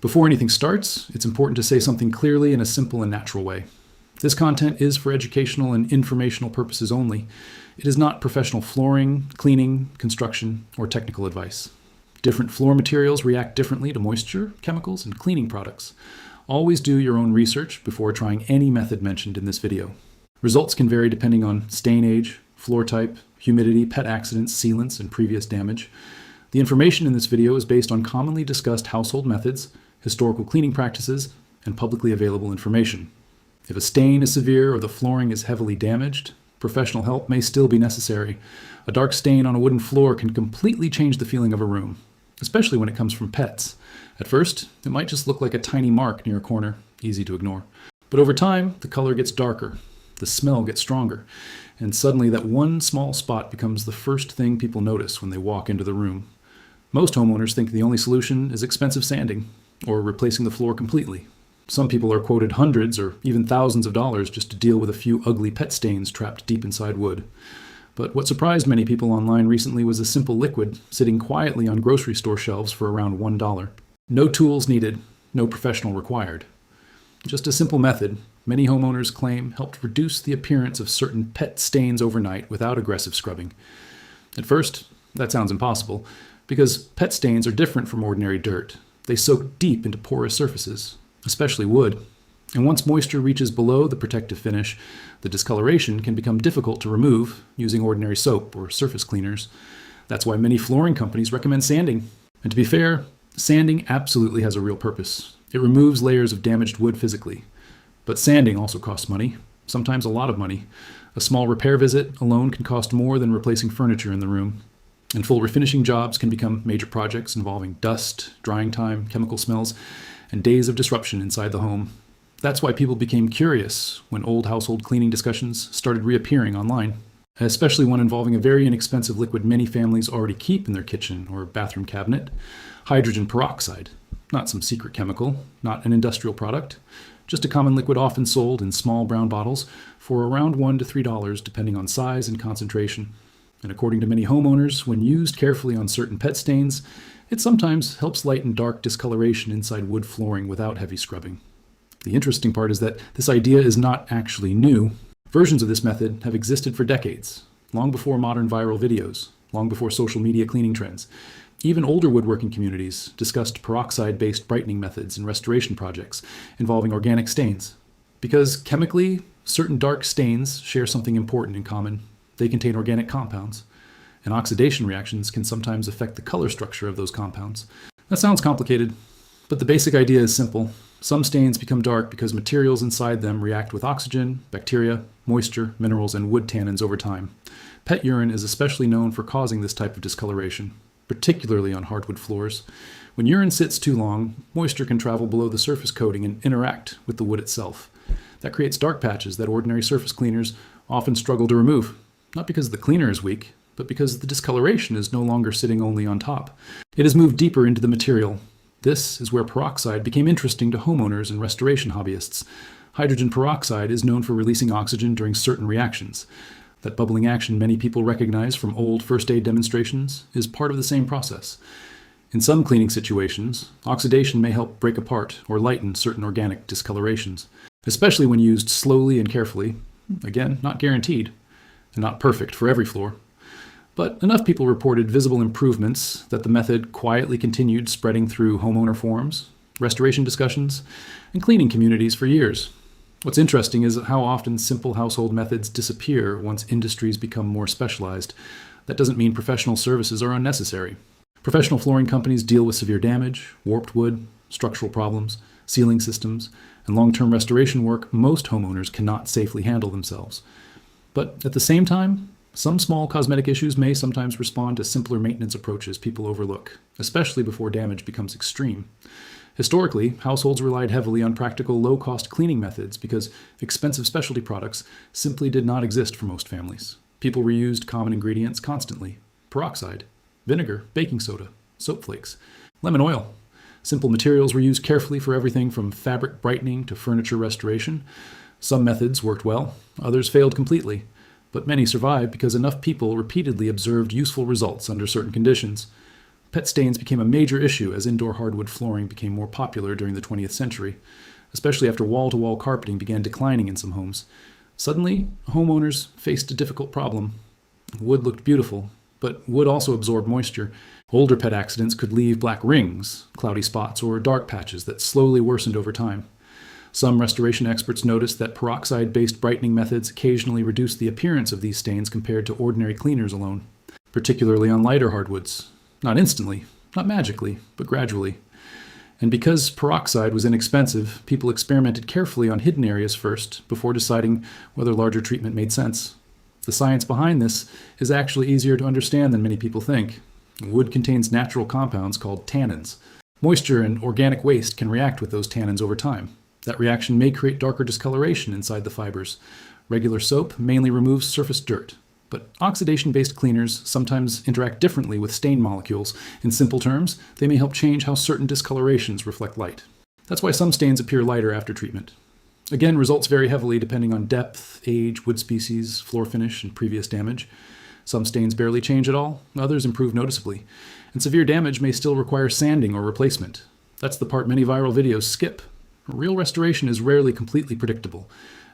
Before anything starts, it's important to say something clearly in a simple and natural way. This content is for educational and informational purposes only. It is not professional flooring, cleaning, construction, or technical advice. Different floor materials react differently to moisture, chemicals, and cleaning products. Always do your own research before trying any method mentioned in this video. Results can vary depending on stain age, floor type, humidity, pet accidents, sealants, and previous damage. The information in this video is based on commonly discussed household methods, historical cleaning practices, and publicly available information. If a stain is severe or the flooring is heavily damaged, professional help may still be necessary. A dark stain on a wooden floor can completely change the feeling of a room, especially when it comes from pets. At first, it might just look like a tiny mark near a corner, easy to ignore. But over time, the color gets darker, the smell gets stronger, and suddenly that one small spot becomes the first thing people notice when they walk into the room. Most homeowners think the only solution is expensive sanding, or replacing the floor completely. Some people are quoted hundreds or even thousands of dollars just to deal with a few ugly pet stains trapped deep inside wood. But what surprised many people online recently was a simple liquid sitting quietly on grocery store shelves for around $1. No tools needed, no professional required. Just a simple method, many homeowners claim helped reduce the appearance of certain pet stains overnight without aggressive scrubbing. At first, that sounds impossible, because pet stains are different from ordinary dirt. They soak deep into porous surfaces, especially wood. And once moisture reaches below the protective finish, the discoloration can become difficult to remove using ordinary soap or surface cleaners. That's why many flooring companies recommend sanding. And to be fair, sanding absolutely has a real purpose. It removes layers of damaged wood physically. But sanding also costs money, sometimes a lot of money. A small repair visit alone can cost more than replacing furniture in the room. And full refinishing jobs can become major projects involving dust, drying time, chemical smells, and days of disruption inside the home. That's why people became curious when old household cleaning discussions started reappearing online, especially one involving a very inexpensive liquid many families already keep in their kitchen or bathroom cabinet, hydrogen peroxide. Not some secret chemical, not an industrial product, just a common liquid often sold in small brown bottles for around $1 to $3 depending on size and concentration. And according to many homeowners, when used carefully on certain pet stains, it sometimes helps lighten dark discoloration inside wood flooring without heavy scrubbing. The interesting part is that this idea is not actually new. Versions of this method have existed for decades, long before modern viral videos, long before social media cleaning trends. Even older woodworking communities discussed peroxide-based brightening methods and restoration projects involving organic stains. Because chemically, certain dark stains share something important in common. They contain organic compounds, and oxidation reactions can sometimes affect the color structure of those compounds. That sounds complicated, but the basic idea is simple. Some stains become dark because materials inside them react with oxygen, bacteria, moisture, minerals, and wood tannins over time. Pet urine is especially known for causing this type of discoloration, particularly on hardwood floors. When urine sits too long, moisture can travel below the surface coating and interact with the wood itself. That creates dark patches that ordinary surface cleaners often struggle to remove. Not because the cleaner is weak, but because the discoloration is no longer sitting only on top. It has moved deeper into the material. This is where peroxide became interesting to homeowners and restoration hobbyists. Hydrogen peroxide is known for releasing oxygen during certain reactions. That bubbling action many people recognize from old first aid demonstrations is part of the same process. In some cleaning situations, oxidation may help break apart or lighten certain organic discolorations, especially when used slowly and carefully. Again, not guaranteed. And not perfect for every floor. But enough people reported visible improvements that the method quietly continued spreading through homeowner forums, restoration discussions, and cleaning communities for years. What's interesting is how often simple household methods disappear once industries become more specialized. That doesn't mean professional services are unnecessary. Professional flooring companies deal with severe damage, warped wood, structural problems, sealing systems, and long-term restoration work most homeowners cannot safely handle themselves. But at the same time, some small cosmetic issues may sometimes respond to simpler maintenance approaches people overlook, especially before damage becomes extreme. Historically, households relied heavily on practical, low-cost cleaning methods because expensive specialty products simply did not exist for most families. People reused common ingredients constantly: peroxide, vinegar, baking soda, soap flakes, lemon oil. Simple materials were used carefully for everything from fabric brightening to furniture restoration. Some methods worked well, others failed completely, but many survived because enough people repeatedly observed useful results under certain conditions. Pet stains became a major issue as indoor hardwood flooring became more popular during the 20th century, especially after wall-to-wall carpeting began declining in some homes. Suddenly, homeowners faced a difficult problem. Wood looked beautiful, but wood also absorbed moisture. Older pet accidents could leave black rings, cloudy spots, or dark patches that slowly worsened over time. Some restoration experts noticed that peroxide-based brightening methods occasionally reduced the appearance of these stains compared to ordinary cleaners alone, particularly on lighter hardwoods. Not instantly, not magically, but gradually. And because peroxide was inexpensive, people experimented carefully on hidden areas first before deciding whether larger treatment made sense. The science behind this is actually easier to understand than many people think. Wood contains natural compounds called tannins. Moisture and organic waste can react with those tannins over time. That reaction may create darker discoloration inside the fibers. Regular soap mainly removes surface dirt, but oxidation-based cleaners sometimes interact differently with stain molecules. In simple terms, they may help change how certain discolorations reflect light. That's why some stains appear lighter after treatment. Again, results vary heavily depending on depth, age, wood species, floor finish, and previous damage. Some stains barely change at all, others improve noticeably, and severe damage may still require sanding or replacement. That's the part many viral videos skip. Real restoration is rarely completely predictable,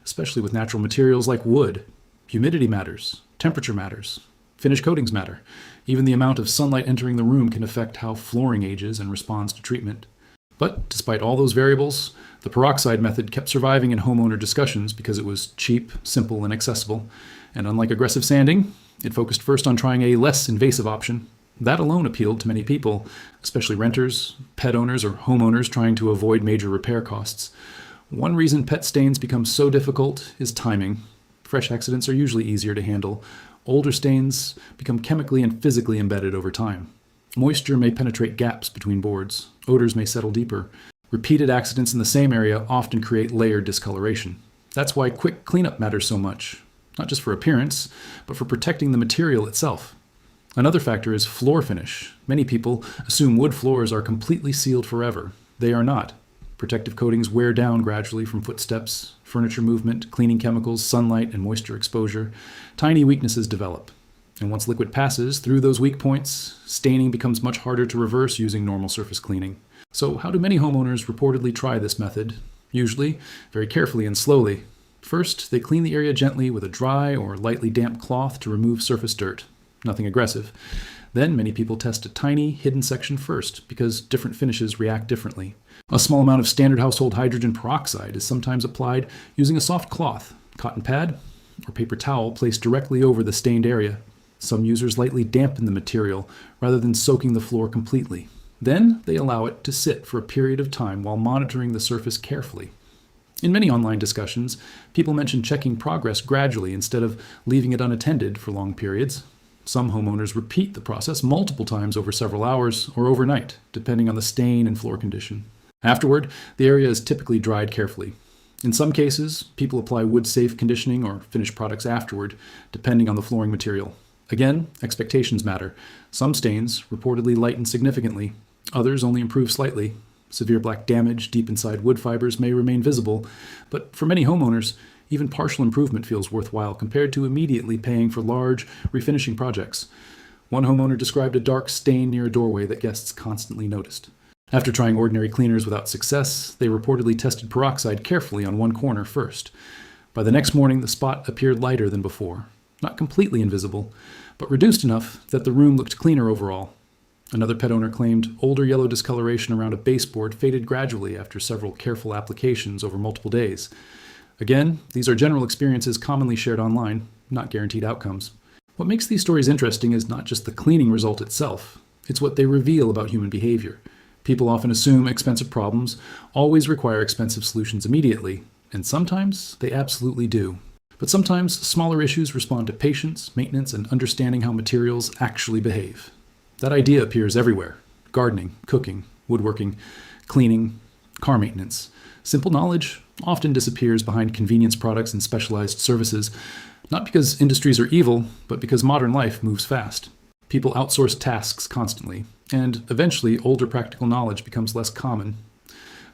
especially with natural materials like wood. Humidity matters, temperature matters, finish coatings matter. Even the amount of sunlight entering the room can affect how flooring ages and responds to treatment. But despite all those variables, the peroxide method kept surviving in homeowner discussions because it was cheap, simple, and accessible. And unlike aggressive sanding, it focused first on trying a less invasive option. That alone appealed to many people, especially renters, pet owners, or homeowners trying to avoid major repair costs. One reason pet stains become so difficult is timing. Fresh accidents are usually easier to handle. Older stains become chemically and physically embedded over time. Moisture may penetrate gaps between boards. Odors may settle deeper. Repeated accidents in the same area often create layered discoloration. That's why quick cleanup matters so much, not just for appearance, but for protecting the material itself. Another factor is floor finish. Many people assume wood floors are completely sealed forever. They are not. Protective coatings wear down gradually from footsteps, furniture movement, cleaning chemicals, sunlight, and moisture exposure. Tiny weaknesses develop. And once liquid passes through those weak points, staining becomes much harder to reverse using normal surface cleaning. So how do many homeowners reportedly try this method? Usually, very carefully and slowly. First, they clean the area gently with a dry or lightly damp cloth to remove surface dirt. Nothing aggressive. Then many people test a tiny, hidden section first because different finishes react differently. A small amount of standard household hydrogen peroxide is sometimes applied using a soft cloth, cotton pad, or paper towel placed directly over the stained area. Some users lightly dampen the material rather than soaking the floor completely. Then they allow it to sit for a period of time while monitoring the surface carefully. In many online discussions, people mention checking progress gradually instead of leaving it unattended for long periods. Some homeowners repeat the process multiple times over several hours or overnight, depending on the stain and floor condition. Afterward, the area is typically dried carefully. In some cases, people apply wood-safe conditioning or finished products afterward, depending on the flooring material. Again, expectations matter. Some stains reportedly lighten significantly, others only improve slightly. Severe black damage deep inside wood fibers may remain visible, but for many homeowners, even partial improvement feels worthwhile compared to immediately paying for large refinishing projects. One homeowner described a dark stain near a doorway that guests constantly noticed. After trying ordinary cleaners without success, they reportedly tested peroxide carefully on one corner first. By the next morning, the spot appeared lighter than before. Not completely invisible, but reduced enough that the room looked cleaner overall. Another pet owner claimed older yellow discoloration around a baseboard faded gradually after several careful applications over multiple days. Again, these are general experiences commonly shared online, not guaranteed outcomes. What makes these stories interesting is not just the cleaning result itself, it's what they reveal about human behavior. People often assume expensive problems always require expensive solutions immediately, and sometimes they absolutely do. But sometimes smaller issues respond to patience, maintenance, and understanding how materials actually behave. That idea appears everywhere: gardening, cooking, woodworking, cleaning, car maintenance. Simple knowledge often disappears behind convenience products and specialized services, not because industries are evil, but because modern life moves fast. People outsource tasks constantly, and eventually older practical knowledge becomes less common.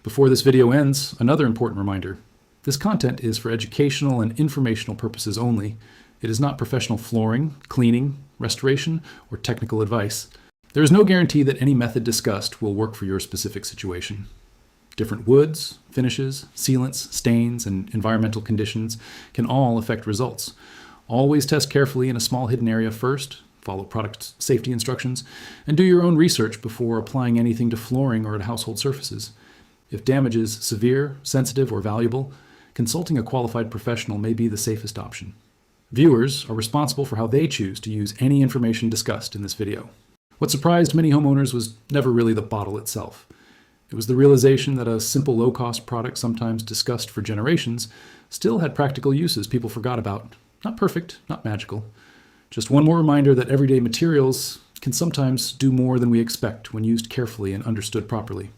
Before this video ends, another important reminder. This content is for educational and informational purposes only. It is not professional flooring, cleaning, restoration, or technical advice. There is no guarantee that any method discussed will work for your specific situation. Different woods, finishes, sealants, stains, and environmental conditions can all affect results. Always test carefully in a small hidden area first, follow product safety instructions, and do your own research before applying anything to flooring or at household surfaces. If damage is severe, sensitive, or valuable, consulting a qualified professional may be the safest option. Viewers are responsible for how they choose to use any information discussed in this video. What surprised many homeowners was never really the bottle itself. It was the realization that a simple low-cost product sometimes discussed for generations still had practical uses people forgot about. Not perfect, not magical. Just one more reminder that everyday materials can sometimes do more than we expect when used carefully and understood properly.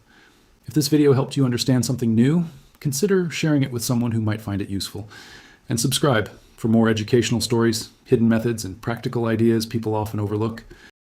If this video helped you understand something new, consider sharing it with someone who might find it useful. And subscribe for more educational stories, hidden methods, and practical ideas people often overlook.